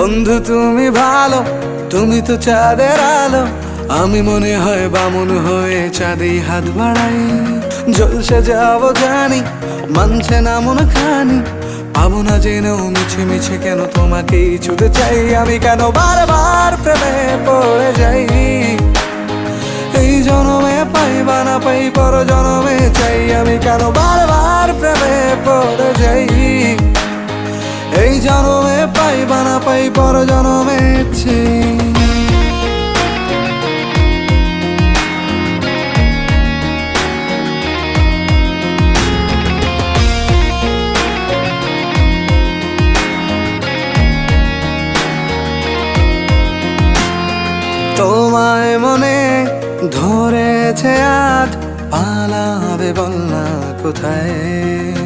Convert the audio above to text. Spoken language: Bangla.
বন্ধু তুমি ভালো, তুমি তো চাঁদের আলো, আমি মনে হয় বামুন হয়ে চাঁদে হাত বাড়াই। জলসে যাবো জানি, মানছে না মন খানি, পাবো না জেনেও মিছে মিছে কেন তোমাকেই ছুতে চাই। আমি কেন বারবার প্রেমে পড়ে যাই, এই জনমে পাই বা না পাই পর জনমে চাই। আমি কেন বারবার প্রেমে পড়ে যাই, এই জনমে পাই বা না পাই পর জনমে চাই। তোমায় মনে ধরেছে আজ, পালাবে বল না কোথায়।